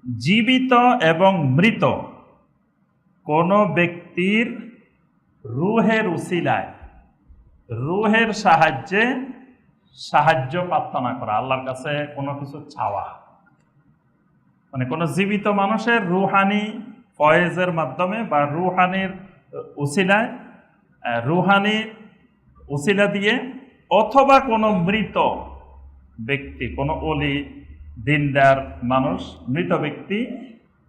জীবিত এবং মৃত কোন ব্যক্তির রূহের উসিলায়, রূহের সাহায্যে সাহায্য প্রার্থনা করা, আল্লাহর কাছে কোনো কিছু চাওয়া, মানে কোনো জীবিত মানুষের রুহানি ফয়েজের মাধ্যমে বা রুহানির উসিলায়, রুহানি উসিলা দিয়ে, অথবা কোনো মৃত ব্যক্তি, কোনো অলি দিনদার মানুষ, মৃত ব্যক্তি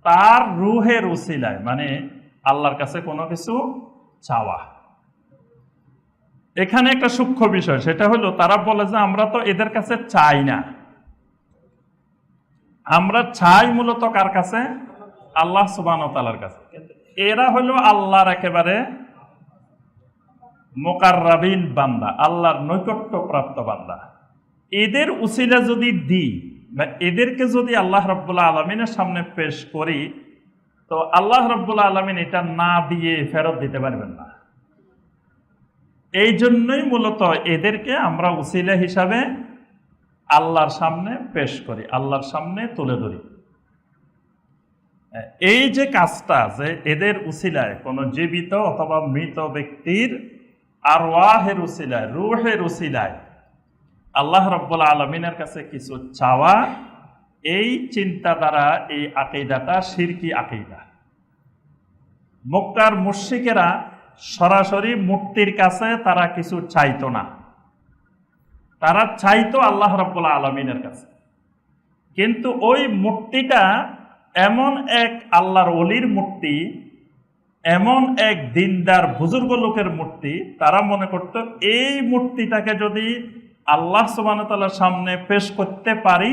তার রুহের উসিলায়, মানে আল্লাহর কাছে কোনো কিছু চাওয়া। এখানে একটা সূক্ষ্ম বিষয়, সেটা হলো তারা বলে যে আমরা তো এদের কাছে চাই না, আমরা চাই মূলত কার কাছে? আল্লাহ সুবহানাহু ওয়া তাআলার কাছে। এরা হলো আল্লাহর একেবারে মুকাররাবিন বান্দা, আল্লাহর নৈকট্যপ্রাপ্ত বান্দা। এদের উসিলা যদি দিই বা এদেরকে যদি আল্লাহ রাব্বুল আলামিনের সামনে পেশ করি, তো আল্লাহ রাব্বুল আলামিন এটা না দিয়ে ফেরত দিতে পারবেন না। এই জন্যই মূলত এদেরকে আমরা উসিলা হিসাবে আল্লাহর সামনে পেশ করি, আল্লাহর সামনে তুলে ধরি। এই যে কাজটা, যে এদের উসিলায় কোনো জীবিত অথবা মৃত ব্যক্তির আরওয়াহের উসিলায়, রূহের উসিলায় আল্লাহ রাব্বুল আলামিনের কাছে কিছু চাওয়া, এই চিন্তা দ্বারা এই আকীদাটা শিরকি আকীদা। মক্কার মুশরিকেরা সরাসরি মূর্তির কাছে তারা কিছু চাইতো না, তারা চাইতো আল্লাহ রাব্বুল আলামিনের কাছে। কিন্তু ওই মূর্তিটা এমন এক আল্লাহর ওলির মূর্তি, এমন এক দিনদার বুজুর্গ লোকের মূর্তি, তারা মনে করত এই মূর্তিটাকে যদি আল্লাহ সুবহানাহু ওয়া তাআলার সামনে পেশ করতে পারি,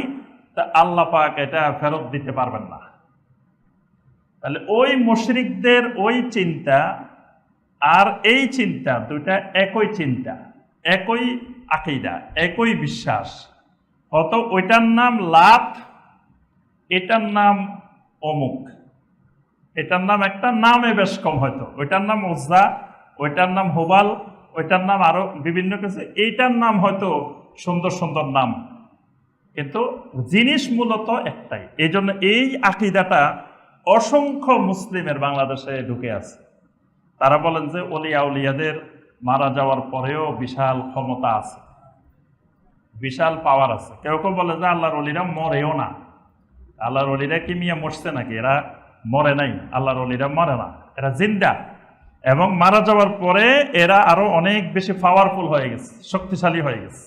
তা আল্লাহ পাক এটা ফেরত দিতে পারবেন না। তাহলে ওই মুশরিকদের ওই চিন্তা আর এই চিন্তা, দুইটা একই চিন্তা, একই আকীদা, একই বিশ্বাস। হয়তো ওইটার নাম লাত, এটার নাম অমুক, এটার নাম একটা নামে বেশ কম, হয়তো ওইটার নাম উজ্জা, ওইটার নাম হুবাল, ওইটার নাম আরো বিভিন্ন কিছু, এইটার নাম হয়তো সুন্দর সুন্দর নাম, কিন্তু জিনিস মূলত একটাই। এই জন্য এই আকীদাটা অসংখ্য মুসলিমের বাংলাদেশে ঢুকে আছে। তারা বলেন যে ওলিয়া উলিয়াদের মারা যাওয়ার পরেও বিশাল ক্ষমতা আছে, বিশাল পাওয়ার আছে। কেউ কেউ বলে যে আল্লাহর ওলিরা মরেও না। আল্লাহর ওলিরা কি মিয়া মরছে নাকি? এরা মরে নাই, আল্লাহর ওলিরা মরে না, এরা জিন্দা, এবং মারা যাওয়ার পরে এরা আরো অনেক বেশি পাওয়ারফুল হয়ে গেছে, শক্তিশালী হয়ে গেছে।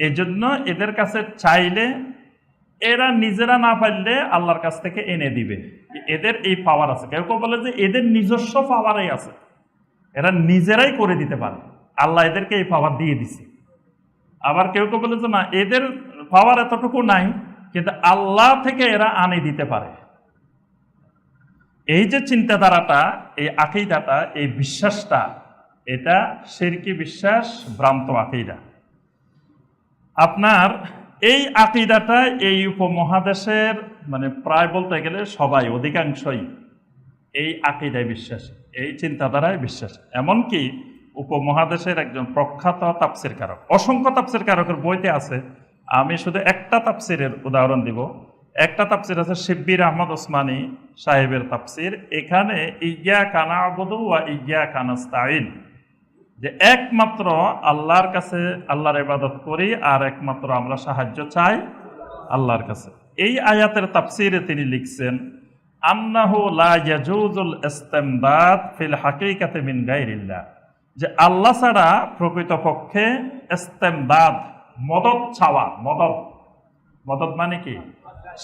এই জন্য এদের কাছে চাইলে এরা নিজেরা না পারলে আল্লাহর কাছ থেকে এনে দিবে, এদের এই পাওয়ার আছে। কেউ কেউ বলে যে এদের নিজস্ব পাওয়ারই আছে, এরা নিজেরাই করে দিতে পারে, আল্লাহ এদেরকে এই পাওয়ার দিয়ে দিছে। আবার কেউ কেউ বলে যে না, এদের পাওয়ার এতটুকু নাই, কিন্তু আল্লাহ থেকে এরা আনে দিতে পারে। এই যে চিন্তাধারাটা, এই আকীদাটা, এই বিশ্বাসটা, এটা শিরকি বিশ্বাস, ভ্রান্ত আকীদা। আপনার এই আকীদাটা এই উপমহাদেশের মানে প্রায় বলতে গেলে সবাই, অধিকাংশই এই আকীদায় বিশ্বাসী, এই চিন্তাধারায় বিশ্বাসী। এমনকি উপমহাদেশের একজন প্রখ্যাত তাফসীর কারক, অসংখ্য তাফসীর কারকের বইতে আছে, আমি শুধু একটা তাফসীরের উদাহরণ দিব। একটা তাফসীর আছে শিব্বির আহমদ ওসমানী সাহেবের তাফসীর। এখানে ইয়্যাকা না'বুদু ওয়া ইয়্যাকা নাস্তাঈন, যে একমাত্র আল্লাহর কাছে আল্লাহর ইবাদত করি আর একমাত্র আমরা সাহায্য চাই আল্লাহর কাছে। এই আয়াতের তাফসীরে তিনি লিখছেন, আন্নাহু লা ইয়াজুজুল ইসতিমদাদ ফিল হাকীকাতি মিন গায়রিল্লাহ, যে আল্লাহ ছাড়া প্রকৃতপক্ষে ইসতিমদাদ, মদদ চাওয়া, মদদ মানে কি?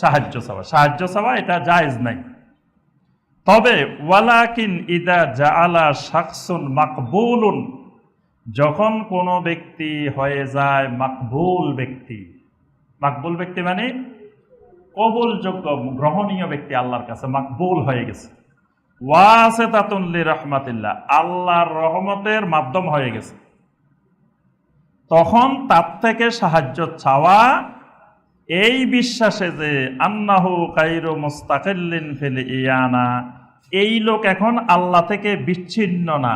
সাহায্য চাওয়া, সাহায্য চাওয়া এটা জায়েজ নাই। তবে ওয়ালাকিন ইদা জাআলা শাখসুন মাকবুলুন, যখন কোনো ব্যক্তি হয়ে যায় মাকবুল ব্যক্তি, মাকবুল ব্যক্তি মানে কবুলযোগ্য, গ্রহণীয় ব্যক্তি, আল্লাহর কাছে মাকবুল হয়ে গেছে, ওয়াসিতাতুন লিরাহমাতিল্লাহ, আল্লাহর রহমতের মাধ্যম হয়ে গেছে, তখন তার থেকে সাহায্য চাওয়া এই বিশ্বাসে যে আন্নাহু গায়রু মুস্তাকিল্লিন ফিল ইয়ানা, এই লোক এখন আল্লাহ থেকে বিচ্ছিন্ন না,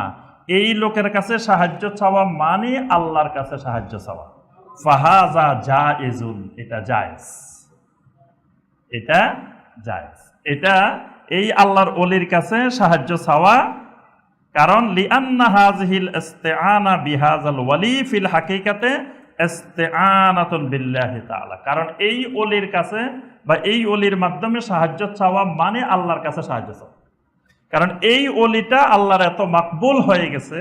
এই লোকের কাছে সাহায্য চাওয়া মানে আল্লাহর কাছে সাহায্য চাওয়া। ফাহাজা জায়েজুন, এটা জায়েজ, এটা জায়েজ। এটা এই আল্লাহর ওলির কাছে সাহায্য চাওয়া, কারণ লিআন্না হাযিহিল ইস্তিআনা বিহাযাল ওয়ালি ফিল হাকিকাতে ইস্তিআনাতুন বিল্লাহি তাআলা। কারণ এই ওলির কাছে বা এই ওলির মাধ্যমে সাহায্য চাওয়া মানে আল্লাহর কাছে সাহায্য চাওয়া। কারণ এই ওলিটা আল্লাহর এত মাকবুল হয়ে গেছে,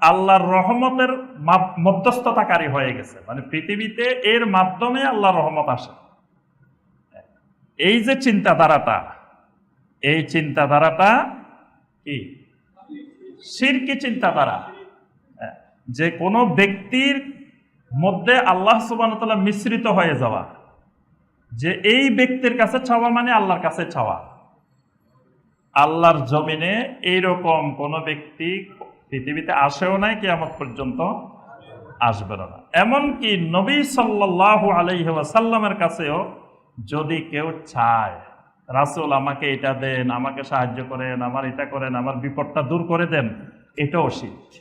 আল্লাহর রহমতের মধ্যস্থতাকারী হয়ে গেছে, মানে পৃথিবীতে এর মাধ্যমে আল্লাহর রহমত আসে। এই যে চিন্তাধারাটা, এই চিন্তাধারাটা কি শিরকি চিন্তাধারা, যে কোনো ব্যক্তির মধ্যে আল্লাহ সুবহানাহু ওয়া তাআলা মিশ্রিত হয়ে যাওয়া, যে এই ব্যক্তির কাছে চাওয়া মানে আল্লাহর কাছে চাওয়া। আল্লাহর জমিনে এইরকম কোন ব্যক্তি পৃথিবীতে আসেও নাই, কিয়ামত পর্যন্ত আসবে না। এমনকি নবী সাল্লাল্লাহু আলাইহি ওয়াসাল্লামের কাছেও যদি কেউ চায়, রাসূল আমাকে এটা দেন, আমাকে সাহায্য করেন, আমার এটা করেন, আমার বিপদটা দূর করে দেন, এটাও শিরক।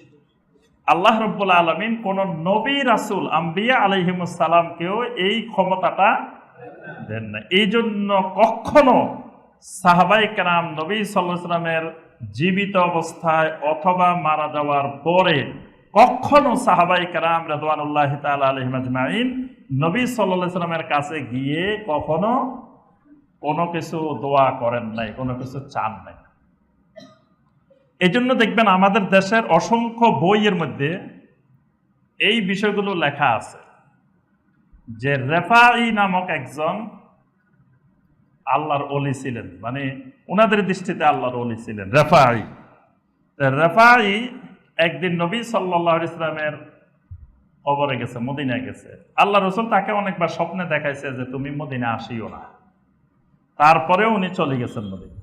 আল্লাহ রাব্বুল আলামিন কোন নবী রাসূল আম্বিয়া আলাইহিমুস সালামকেও এই ক্ষমতাটা দেন না। এই জন্য কখনো সাহাবায়ে কেরাম নবী সাল্লাল্লাহু আলাইহি ওয়াসাল্লামের জীবিত অবস্থায় অথবা মারা যাওয়ার পরে কখনো সাহাবায়ে কেরাম রাদওয়ানুল্লাহি তাআলা আলাইহিম আজমাইন নবী সাল্লাল্লাহু আলাইহি ওয়াসাল্লামের কাছে গিয়ে কখনো কোনো কিছু দোয়া করেন নাই, কোনো কিছু চান নাই। এই জন্য দেখবেন আমাদের দেশের অসংখ্য বইয়ের মধ্যে এই বিষয়গুলো লেখা আছে যে রেফাঈ নামক একজন আল্লাহর ওলি ছিলেন, মানে ওনাদের দৃষ্টিতে আল্লাহর ওলি ছিলেন রেফাঈ। রেফাঈ একদিন নবী সাল্লাল্লাহু আলাইহি ওয়াসাল্লামের কবরে গেছে, মদিনায় গেছে। আল্লাহ রাসূল তাকে অনেকবার স্বপ্নে দেখাইছে যে তুমি মদিনা আসিও না। তারপরেও উনি চলে গেছেন মদিনা।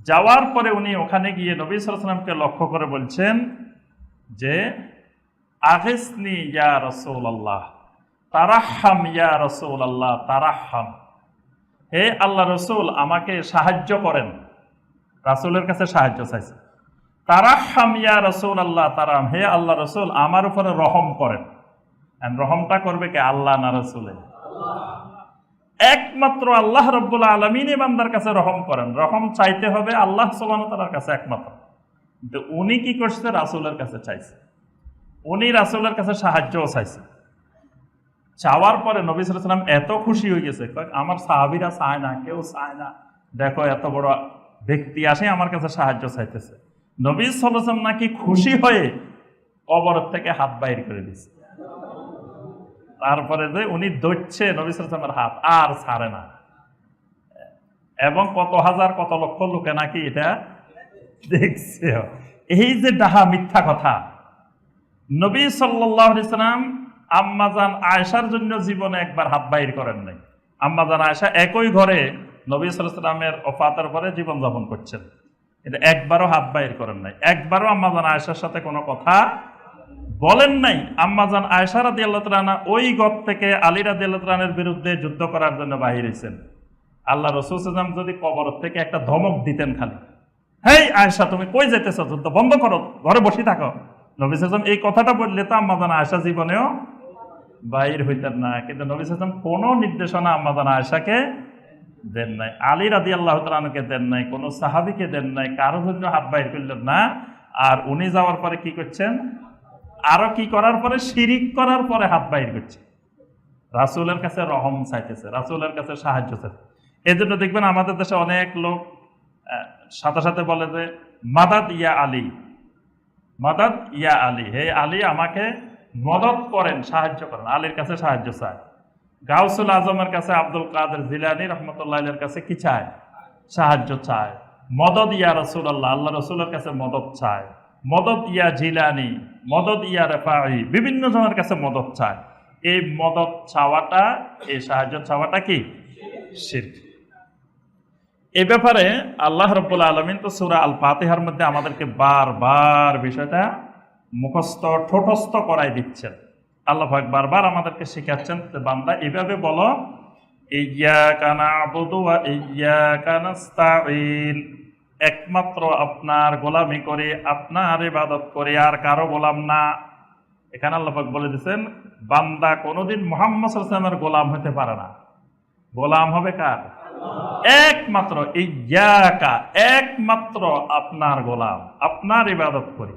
যাওয়ার পরে উনি ওখানে গিয়ে নবী সাল্লাল্লাহু আলাইহি ওয়াসাল্লামকে লক্ষ্য করে বলছেন যে আগিসনি ইয়া রাসূলুল্লাহ, তারাহহাম ইয়া রাসূলুল্লাহ, তারাহহাম। হে আল্লাহ রাসূল, আমাকে সাহায্য করেন। রাসূলের কাছে সাহায্য চাইছে। তারাহহাম ইয়া রাসূলুল্লাহ, তারাহম। হে আল্লাহ রাসূল, আমার উপরে রহম করেন। রহমটা করবে কে? আল্লাহ না রাসূলে? একমাত্র আল্লাহ রাব্বুল আলামিনই বান্দার কাছে রহম করেন। রহম চাইতে হবে আল্লাহ সুবহানাহু ওয়া তাআলার কাছে একমাত্র। কিন্তু উনি কি করছে? রাসূলের কাছে চাইছে। উনি রাসূলের কাছে সাহায্যও চাইছে। চাওয়ার পরে নবী সাল্লাল্লাহু আলাইহি ওয়াসাল্লাম এত খুশি হয়ে গেছে, আমার সাহাবীরা চায় না, কেউ চায় না, দেখো এত বড় ব্যক্তি আসে আমার কাছে সাহায্য চাইতেছে। নবী সাল্লাল্লাহু আলাইহি ওয়াসাল্লাম নাকি খুশি হয়ে কবর থেকে হাত বাইর করে দিয়েছে। তারপরে যে উনি ধরছে নবী সাল্লাল্লাহু আলাইহি ওয়াসাল্লামের হাত, আর ছাড়ে না। এবং কত হাজার কত লক্ষ লোকে নাকি এটা দেখছে। এই যে ডাহা মিথ্যা কথা। নবী সাল্লাল্লাহু আলাইহি ওয়াসাল্লাম আম্মাজান আয়েশার জন্য জীবনে একবার হাত বাইর করেন নাই। আম্মাজান আয়েশা একই ঘরে নবী সাল্লাল্লাহু আলাইহি ওয়াসাল্লামের ওফাতের পরে জীবনযাপন করছেন, কিন্তু একবারও হাত বাইর করেন নাই। একবারও আম্মাজান আয়েশার সাথে কোনো কথা বলেন নাই। আম্মাজান আয়েশা রাদিয়াল্লাহু তাআলা আনহা ওই ঘর থেকে আলী রাদিয়াল্লাহু তাআলা আনহুর বিরুদ্ধে যুদ্ধ করার জন্য বাহির হয়েছেন। আল্লাহ রাসূল সাল্লাল্লাহু আলাইহি ওয়াসাল্লাম যদি কবর থেকে একটা ধমক দিতেন খালি, হেই আয়েশা তুমি কই যাইতেছো, যুদ্ধ বন্ধ করো, ঘরে বসে থাকো, নবী সাল্লাল্লাহু আলাইহি ওয়াসাল্লাম এই কথাটা বললে তো আম্মাজান আয়েশা জীবনেও বাহির হইতেন না। কিন্তু নবী সাল্লাল্লাহু আলাইহি ওয়াসাল্লাম কোনো নির্দেশনা আম্মাজান আয়েশাকে দেন নাই, আলী রাদিয়াল্লাহু তাআলা আনহুকে দেন নাই, কোনো সাহাবীকে দেন নাই, কারো জন্য হাত বাইর করলেন না। আর উনি যাওয়ার পরে কি করছেন? আরো কি করার পরে? শিরিক করার পরে হাত বাইর করছে। রাসূলের কাছে রহম চাইতেছে, রাসূলের কাছে সাহায্য চাইতেছে। এই জন্য দেখবেন আমাদের দেশে অনেক লোক সাথে সাথে বলে যে মাদাদ ইয়া আলী, মাদাদ ইয়া আলী, হে আলী আমাকে মদত করেন, সাহায্য করেন। আলীর কাছে সাহায্য চায়। গাউসুল আজমের কাছে আব্দুল কাদের জিলানী রাহমাতুল্লাহ আলাইহির কাছে কি চায়? সাহায্য চায়। মদদ ইয়া রাসূলুল্লাহ, আল্লাহ রাসূলের কাছে মদত চায়। মদদ ইয়া জিলানী, মদদ ইয়া রেফাঈ, বিভিন্ন জনের কাছে মদত চায়। এই মদত চাওয়াটা, এই সাহায্য চাওয়াটা কি? শিরক। এই ব্যাপারে আল্লাহ রাব্বুল আলামিন তো সূরা আল ফাতিহার মধ্যে আমাদেরকে বারবার বিষয়টা মুখস্থ ঠোঁটস্থ করাই দিচ্ছেন। আল্লাহ পাক বারবার আমাদেরকে শিখাচ্ছেন, বান্দা এভাবে বলো, ইয়্যাকা না'বুদু ওয়া ইয়্যাকা নাস্তাঈন, একমাত্র আপনার গোলামি করে, আপনার ইবাদত করে, আর কারো গোলাম না। এখানে আল্লাহ পাক বলে দিয়েছেন বান্দা কোনোদিন মুহাম্মদ সাল্লাল্লাহু আলাইহি ওয়াসাল্লামের গোলাম হতে পারে না। গোলাম হবে কার? একমাত্র ইয়াকা, একমাত্র আপনার গোলাম, আপনার ইবাদত করি।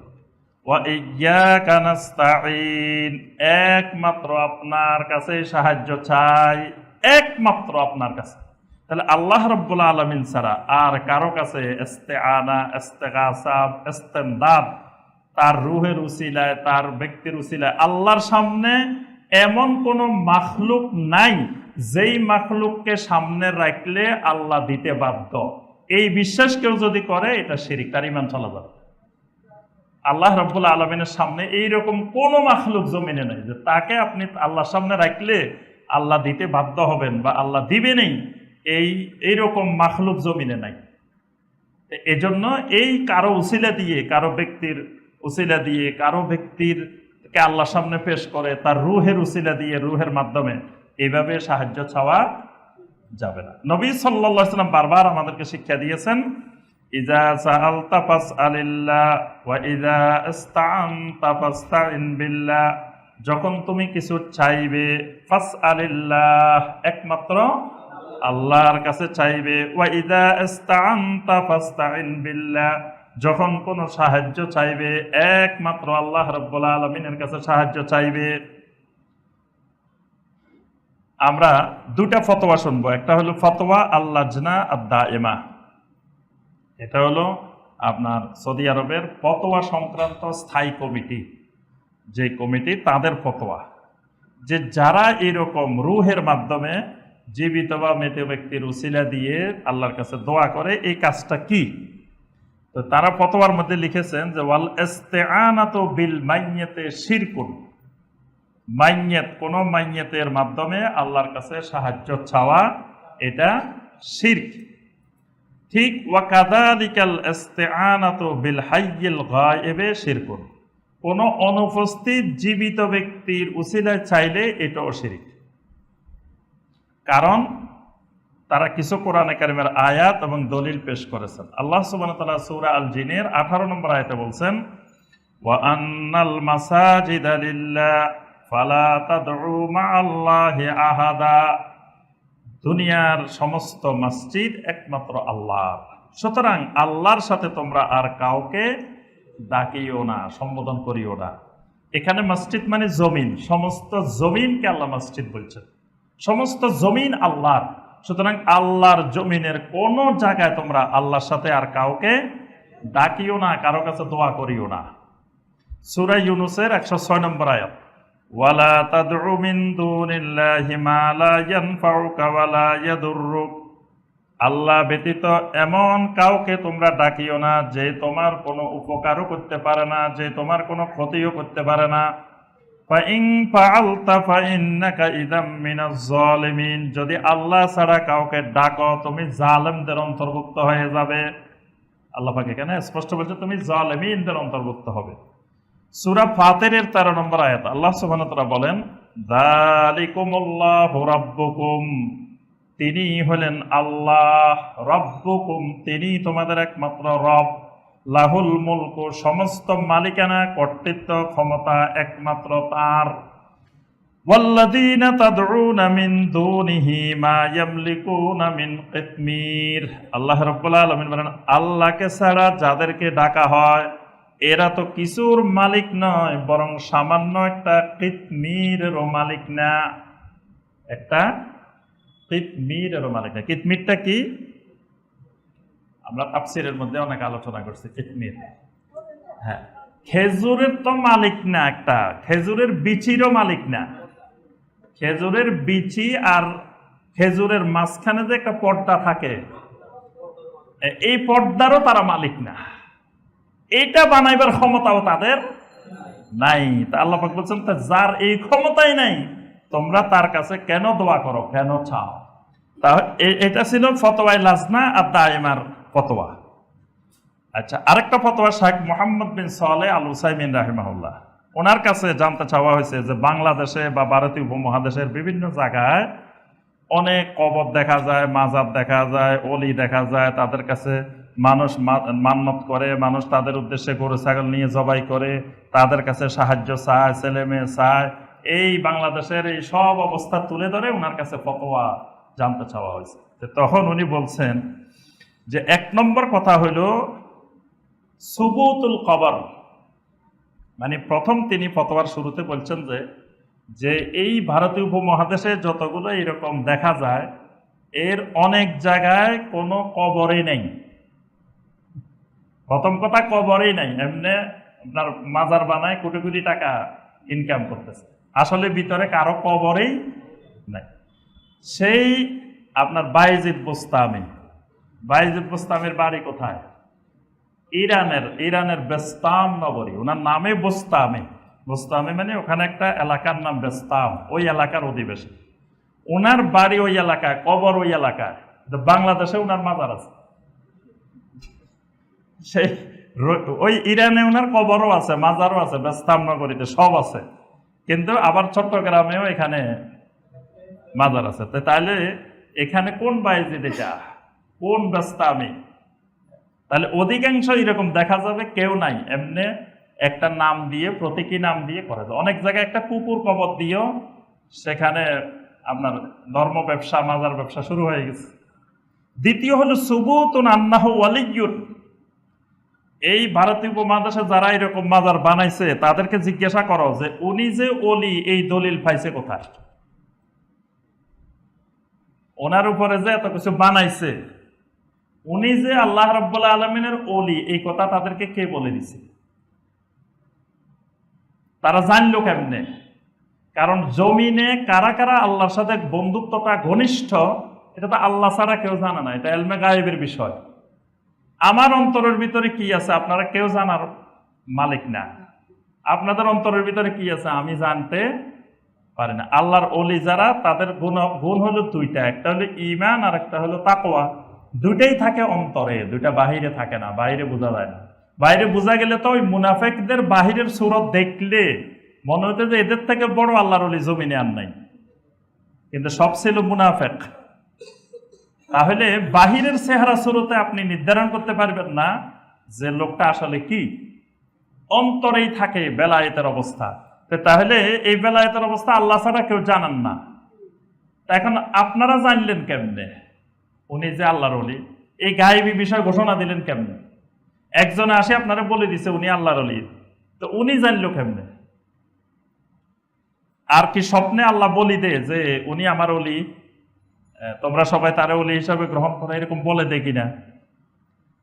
ওয়া ইয়াকা নাস্তাঈন, একমাত্র আপনার কাছে সাহায্য চাই, একমাত্র আপনার কাছে। তাহলে আল্লাহ রাব্বুল আলামিন ছাড়া আর কারো কাছে ইস্তেআনা, ইস্তেগাসা, ইস্তেমদাদ, তার রূহের উসিলায়, তার ব্যক্তির উসিলায় আল্লাহর সামনে এমন কোন মাখলুক নাই যেই মাখলুককে সামনে রাখলে আল্লাহ দিতে বাধ্য। এই বিশ্বাস কেউ যদি করে এটা শিরিক, তার ঈমান চলে যাবে। আল্লাহ রাব্বুল আলামিনের সামনে এইরকম কোন মাখলুক জমিনে নেই যে তাকে আপনি আল্লাহর সামনে রাখলে আল্লাহ দিতে বাধ্য হবেন বা আল্লাহ দিবেনই, এইরকম মাখলুক জমিনে নাই। এজন্য এই কারো উসিলা দিয়ে, কারো ব্যক্তির উসিলা দিয়ে, কারো ব্যক্তিরকে আল্লাহর সামনে পেশ করে তার রূহের উসিলা দিয়ে, রূহের মাধ্যমে এইভাবে সাহায্য চাওয়া যাবে না। নবী সাল্লাল্লাহু আলাইহি ওয়াসাল্লাম বারবার আমাদেরকে শিক্ষা দিয়েছেন, ইযা সাআলতা ফাসআলিল্লাহ ওয়া ইযা ইসতাআনতা ফাসতাইন বিল্লাহ, যখন তুমি কিছু চাইবে ফাসআলিল্লাহ, একমাত্র আল্লাহর কাছে চাইবে। ওয়া ইযা ইসতাআনতা ফাসতাইন বিল্লাহ, যখন কোনো সাহায্য চাইবে একমাত্র আল্লাহ রাব্বুল আলামিনের কাছে সাহায্য চাইবে। আমরা দুটা ফতোয়া শুনবো, একটা হলো ফতোয়া আল-লাজনা আদ-দাইমা, এটা হলো আপনার সৌদি আরবের ফতোয়া সংক্রান্ত স্থায়ী কমিটি, যে কমিটি তাদের ফতোয়া, যে যারা এরকম রূহের মাধ্যমে জীবিত বা মৃত ব্যক্তির উসিলা দিয়ে আল্লাহর কাছে দোয়া করে, এই কাজটা কি? তো তারা ফতোয়ার মধ্যে লিখেছেন যে ওয়াল ইস্তিআনাতু বিল মাইয়াতে শিরকুন, মাইয়াত, কোন মাইয়াতের মাধ্যমে আল্লাহর কাছে সাহায্য চাওয়া এটা শিরক। ঠিক ওয়া কাযালিকাল ইস্তিআনাতু বিল হাইয়িল গায়িবে শিরকুন, কোন অনুপস্থিত জীবিত ব্যক্তির উসিলায় চাইলে এটাও শিরক। কারণ তারা কিছু কোরআনে কারিমের আয়াত এবং দলিল পেশ করেছেন। আল্লাহ সুবহানাহু ওয়া তাআলা সূরা আল জিনের 18 নম্বর আয়াতে বলছেন, ওয়া আন্নাল মাসাজিদা লিল্লাহ ফালা তাদউ মাআল্লাহি আহাদা, দুনিয়ার সমস্ত মসজিদ একমাত্র আল্লাহর, সুতরাং আল্লাহর সাথে তোমরা আর কাউকে ডাকিও না, সম্বোধন করিও না। এখানে মসজিদ মানে জমিন, সমস্ত জমিনকে আল্লাহ মসজিদ বলছেন, সমস্ত জমিন আল্লাহর, সুতরাং আল্লাহর জমিনের কোন জায়গায় তোমরা আল্লাহর সাথে আর কাউকে ডাকিও না, কারো কাছে দোয়া করিও না। সূরা ইউনূসের 106 নম্বর আয়াত, ওয়ালা তাদউ মিন দুনিল্লাহি মা লা ইয়ানফাউকা ওয়ালা ইয়াদুররুক, আল্লাহ ব্যতীত এমন কাউকে তোমরা ডাকিও না যে তোমার কোনো উপকারও করতে পারে না, যে তোমার কোনো ক্ষতিও করতে পারে না। ফাইন ফাআলতা ফাইন্নাকা ইযাম মিনাজ জালিমিন, যদি আল্লাহ ছাড়া কাউকে ডাকো তুমি জালেমদের অন্তর্ভুক্ত হয়ে যাবে। আল্লাহ পাক এখানে স্পষ্ট বলছে তুমি জালিমিনদের অন্তর্ভুক্ত হবে। সূরা ফাতিরের 13 নম্বর আয়াত আল্লাহ সুবহানাহু ওয়া তাআলা বলেন, যালিকুমুল্লাহু রাব্বুকুম, তিনি হলেন আল্লাহ, রাব্বুকুম, তিনি তোমাদের একমাত্র রব, লাহুল মুলকু, সমস্ত মালিকানা, কর্তৃত্ব, ক্ষমতা একমাত্র তার। ওয়াল্লাযীনা তাদউনা মিন দুনিহি মা ইয়ামলিকুনা মিন কিতমির, আল্লাহ রাব্বুল আলামিন বলেন আল্লাহকে ছাড়া যাদেরকে ডাকা হয় এরা তো কিছুর মালিক নয়, বরং সামান্য একটা কিতমিরেরও মালিক না, একটা কিতমিরেরও মালিক না। কিতমিরটা কি? আমরা তাফসীরের মধ্যে অনেক আলোচনা করছি কিতমির। হ্যাঁ, খেজুরের তো মালিক না, একটা খেজুরের বিচিরও মালিক না। খেজুরের বিচি আর খেজুরের মাঝখানে যে একটা পর্দা থাকে, এই পর্দারও তারা মালিক না, এইটা বানাইবার ক্ষমতাও তাদের নাই। তা আল্লাহ পাক বলছেন যার এই ক্ষমতাই নাই তোমরা তার কাছে কেন দোয়া করো, কেন চাও? তা এটা ছিল ফতোয়া লাজনা আর দাইমার ফতোয়া। আচ্ছা, আরেকটা ফতোয়া শেখ মুহাম্মদ বিন সালেহ আল উসাইমিন রাহিমাহুল্লাহ, ওনার কাছে জানতে চাওয়া হয়েছে যে বাংলাদেশে বা ভারতীয় উপমহাদেশের বিভিন্ন জায়গায় অনেক কবর দেখা যায়, মাজার দেখা যায়, অলি দেখা যায়, তাদের কাছে মানুষ মান্নত করে, মানুষ তাদের উদ্দেশ্যে গরু ছাগল নিয়ে জবাই করে, তাদের কাছে সাহায্য চায়, ছেলে মেয়ে চায়। এই বাংলাদেশের এই সব অবস্থা তুলে ধরে ওনার কাছে ফতোয়া জানতে চাওয়া হয়েছে। তো তখন উনি বলছেন যে 1 নম্বর কথা হইল সুবুতুল কবর, মানে প্রথম তিনি ফতোয়ার শুরুতে বলছেন যে এই ভারতীয় উপমহাদেশে যতগুলো এরকম দেখা যায় এর অনেক জায়গায় কোনো কবরই নেই। প্রথম কথা কবরই নাই, এমনি আপনার মাজার বানায় কোটি কোটি টাকা ইনকাম করতেছে, আসলে ভিতরে কারো কবরই নাই। সেই আপনার বাইজিদ বোস্তামির বাড়ি কোথায়? ইরানের বেস্তাম নগরী, ওনার নামে বোস্তামি মানে ওখানে একটা এলাকার নাম বেস্তাম, ওই এলাকার অধিবাসী। ওনার বাড়ি ওই এলাকায়, কবর ওই এলাকায়। বাংলাদেশে ওনার মাজার আছে, সেই ওই ইরানে ওনার কবরও আছে, মাজারও আছে, বেস্তাম নগরীতে সব আছে। কিন্তু আবার চট্টগ্রামেও এখানে মাজার আছে। তাহলে এখানে কোন বাইজিদ, এটা কোন বেস্তামি? তাহলে অধিকাংশ এরকম দেখা যাবে কেউ নাই, এমনি একটা নাম দিয়ে, প্রতীকী নাম দিয়ে করে যায়। অনেক জায়গায় একটা কুকুর কবর দিয়েও সেখানে আপনার ধর্ম ব্যবসা, মাজার ব্যবসা শুরু হয়ে গেছে। দ্বিতীয় হলো সুবুতুন আন্নাহু ওয়ালিয়্যুন। এই ভারতীয় উপমহাদেশে যারা এরকম মাজার বানাইছে তাদেরকে জিজ্ঞাসা করো যে উনি যে ওলি, এই দলিল পাইছে কোথায়? ওনার উপরে যে এত কিছু বানাইছে, উনি যে আল্লাহ রাব্বুল আলামিনের ওলি, এই কথা তাদেরকে কে বলে দিছে? তারা জানলো কেমনে? কারণ জমিনে কারা কারা আল্লাহর সাথে বন্ধুত্বটা ঘনিষ্ঠ, এটা তো আল্লাহ ছাড়া কেউ জানে না, এটা ইলমে গায়েবের বিষয়। আমার অন্তরের ভিতরে কি আছে আপনারা কেউ জানার মালিক না। আপনাদের অন্তরের ভিতরে কি আছে আমি জানতে পারি না। আল্লাহর ওলি যারা, তাদের গুণ হলো দুইটা, একটা হলো ঈমান আর একটা হলো তাকওয়া। দুইটাই থাকে অন্তরে, দুইটা বাহিরে থাকে না, বাইরে বোঝা যায় না। বাইরে বোঝা গেলে তো ওই মুনাফিকদের বাহিরের সুরত দেখলে মনে হতো যে এদের থেকে বড় আল্লাহর ওলি জমিনে আর নাই, কিন্তু সব ছিল মুনাফিক। তাহলে বাহিরের চেহারা সুরতে আপনি নির্ধারণ করতে পারবেন না যে লোকটা আসলে কি। অন্তরেই থাকে বেলায়েতের অবস্থা। তাহলে এই বেলায়েতের অবস্থা আল্লাহ ছাড়া কেউ জানান না। এখন আপনারা জানলেন কেমনে উনি যে আল্লাহর ওলি? এই গায়েবী বিষয় ঘোষণা দিলেন কেমনে? একজনে আসে আপনারা বলে দিছে উনি আল্লাহর ওলি, তো উনি জানলো কেমনে? আর কি স্বপ্নে আল্লাহ বলি দে যে উনি আমার ওলি, তোমরা সবাই তারা ওলি হিসাবে গ্রহণ করো, এরকম বলে দে কিনা?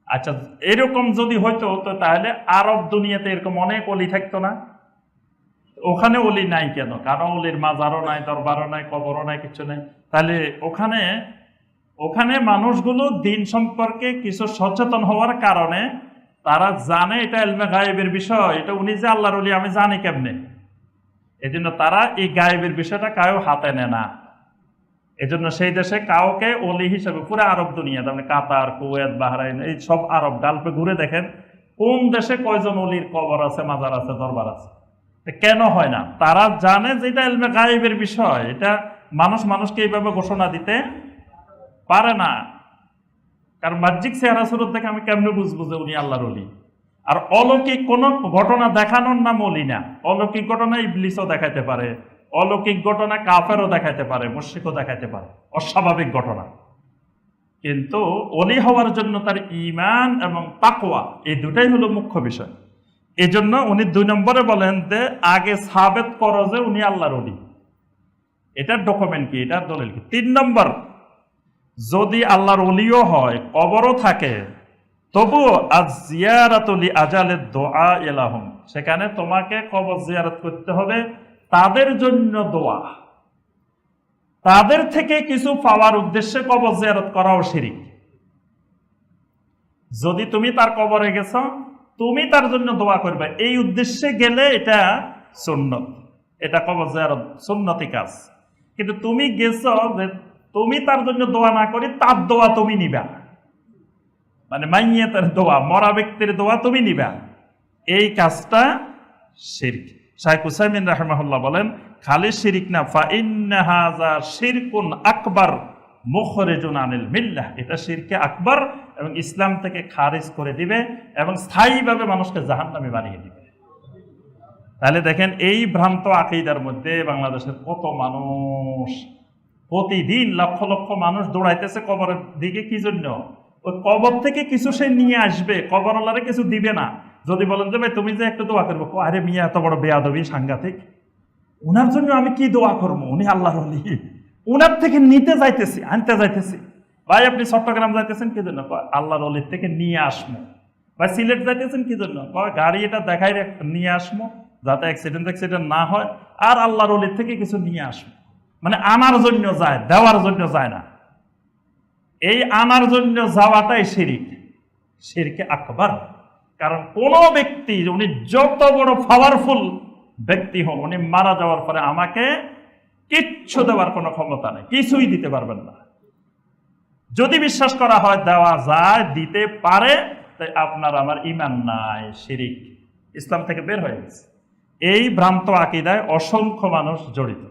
আচ্ছা, এরকম যদি হইতো তো তাহলে আরব দুনিয়াতে এরকম অনেক ওলি থাকতো না? ওখানে ওলি নাই কেন? কারণ ওলির মাজারও নাই, দরবারও নাই, কবরও নাই, কিছু নাই। তাহলে ওখানে মানুষগুলো দিন সম্পর্কে কিছু সচেতন হওয়ার কারণে তারা জানে এটা ইলমে গায়েবের বিষয়, এটা উনি যে আল্লাহর ওলি আমি জানি কেমনে। এই জন্য তারা এই গায়েবের বিষয়টা কাউ হাতে নেয় না। এজন্য সেই দেশে কাউকে ওলি হিসেবে, পুরো আরব দুনিয়া, মানে কাতার, কুয়েত, বাহরাইন, এই সব আরব গালফে ঘুরে দেখেন কোন দেশে কয়জন ওলির কবর আছে, মাজার আছে, দরবার আছে। কেন হয় না? তারা জানে যে এটা ইলমে গায়েবের বিষয়, এটা মানুষকে এইভাবে ঘোষণা দিতে পারে না। কারণ বাহ্যিক চেহারা সুরত দেখে আমি কেমনে বুঝবো যে উনি আল্লাহর ওলি? আর অলৌকিক কোন ঘটনা দেখানোর নাম ওলি না। অলৌকিক ঘটনা ইবলিসও দেখাইতে পারে, অলৌকিক ঘটনা কাফেরও দেখাইতে পারে, মুশরিকও দেখাইতে পারে, অস্বাভাবিক ঘটনা। কিন্তু ওলি হওয়ার জন্য তার ঈমান এবং তাকওয়া, এই দুটাই হলো মুখ্য বিষয়। এই জন্য উনি 2 নম্বরে বলেন যে আগে সাবেত করো যে উনি আল্লাহর ওলি। এটার ডকুমেন্ট কি, এটার দলিল কি? 3 নম্বর, যদি আল্লাহর ওলিও হয়, কবরও থাকে, তবুও আজ-জিয়ারাতু লিআজালিদ দুআ ইলাহুম, সেখানে তোমাকে কবর জিয়ারত করতে হবে তাদের জন্য দোয়া, তাদের থেকে কিছু পাওয়ার উদ্দেশ্যে কবর জিয়ারত করাও শিরক। যদি তুমি তার কবরে গেছো, তুমি তার জন্য দোয়া করবে, এই উদ্দেশ্যে গেলে এটা সুন্নত, এটা কবর জিয়ারত সুন্নতি কাজ। কিন্তু তুমি গেছো যে তুমি তার জন্য দোয়া না করি তার দোয়া তুমি নিবা, মানে মাইয়াতের দোয়া, মরা ব্যক্তির দোয়া তুমি নিবা, এই কাজটা শিরক। শাইখ উসাইমিন রাহিমাহুল্লাহ বলেন খালি শিরক না, ফা ইন্না হাযা শিরকুন আকবার মুখরিজুন আনিল মিল্লাহ, এটা শিরকে আকবার এবং ইসলাম থেকে খারিজ করে দিবে এবং স্থায়ীভাবে মানুষকে জাহান্নামী বানিয়ে দিবে। তাহলে দেখেন এই ভ্রান্ত আকীদার মধ্যে বাংলাদেশের কত মানুষ প্রতিদিন লক্ষ লক্ষ মানুষ দৌড়াইতেছে কবরের দিকে, কি জন্য? ওই কবর থেকে কিছু সে নিয়ে আসবে, কবরওয়ালারে কিছু দিবে না। যদি বলেন যে ভাই তুমি যে একটু দোয়া করবো, আরে মিয়া এত বড় বেয়াদবি, সাংঘাতিক, ওনার জন্য আমি কি দোয়া করবো, উনি আল্লাহর ওলি, ওনার থেকে নিতে যাইতেছি, আনতে যাইতেছি। ভাই আপনি চট্টগ্রাম যাইতেছেন কি জন্য? আল্লাহর ওলির থেকে নিয়ে আসবো। ভাই সিলেট যাইতেছেন কি জন্য? গাড়ি এটা দেখাই নিয়ে আসবো, যাতে অ্যাক্সিডেন্ট না হয়, আর আল্লাহর ওলির থেকে কিছু নিয়ে আসবো। মানে আনার জন্য যায়, দেওয়ার জন্য যায় না। এই আনার জন্য যাওয়াটাই শিরিক, শিরকে আকবার। কারণ কোন ব্যক্তি, উনি যত বড় পাওয়ারফুল ব্যক্তি হন, উনি মারা যাওয়ার পরে আমাকে কিচ্ছু দেওয়ার কোনো ক্ষমতা নেই, কিছুই দিতে পারবেন না। যদি বিশ্বাস করা হয় দেওয়া যায়, দিতে পারে, তাই আপনার আমার ঈমান নাই, শিরিক, ইসলাম থেকে বের হয়ে গেছে। এই ভ্রান্ত আকীদায় অসংখ্য মানুষ জড়িত।